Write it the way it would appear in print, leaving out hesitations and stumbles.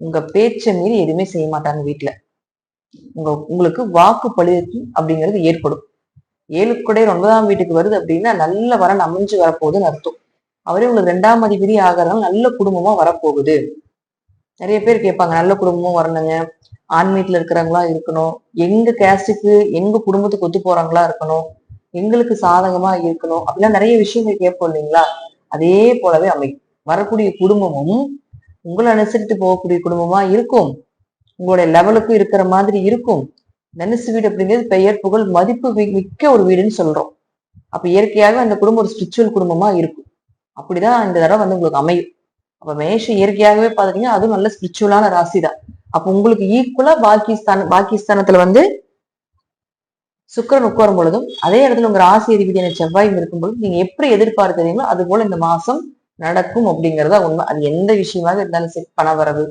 உங்க பேச்சை மீறி எதுவுமே செய்ய மாட்டாங்க வீட்டுல. உங்களுக்கு வாக்கு பழிக்கு அப்படிங்கிறது ஏற்படும். 7 குடை 9ஆம் வீட்டுக்கு வருது அப்படின்னா நல்ல வரன் அமைஞ்சு வரப்போகுதுன்னு அர்த்தம். அவரே உங்களுக்கு 2ஆம் அதிபதி ஆகிறதுனால நல்ல குடும்பமா வரப்போகுது. நிறைய பேர் கேட்பாங்க, நல்ல குடும்பமும் வரணுங்க, ஆன்மீகத்துல இருக்கிறவங்களா இருக்கணும், எங்க கேஸ்டுக்கு எங்க குடும்பத்துக்கு ஒத்து போறாங்களா இருக்கணும், எங்களுக்கு சாதகமா இருக்கணும் அப்படிலாம் நிறைய விஷயங்கள் கேட்போம் இல்லைங்களா? அதே போலவே அமையும். வரக்கூடிய குடும்பமும் உங்களை அனுசரித்து போகக்கூடிய குடும்பமா இருக்கும், உங்களுடைய லெவலுக்கு இருக்கிற மாதிரி இருக்கும். தனுசு வீடு அப்படிங்கிறது பெயர் புகழ் மதிப்பு மிக்க ஒரு வீடுன்னு சொல்றோம். அப்ப இயற்கையாகவே அந்த குடும்பம் ஒரு ஸ்பிரிச்சுவல் குடும்பமா இருக்கும். அப்படிதான் இந்த தடவை உங்களுக்கு அமையும். அப்ப மேஷம் இயற்கையாகவே பாத்தீங்கன்னா அதுவும் நல்ல ஸ்பிரிச்சுவலான ராசி தான். அப்ப உங்களுக்கு ஈக்குவலா பாகிஸ்தானத்துல சுக்கிரன் உட்காரும் பொழுதும் அதே இடத்துல உங்க ராசி அதிபதியான செவ்வாயும் இருக்கும் பொழுது நீங்க எப்படி எதிர்பார்க்கிறீங்களோ அது போல இந்த மாசம் நடக்கும் அப்படிங்கறதா உண்மை. அது எந்த விஷயமாக இருந்தாலும் சரி, பண வரவு,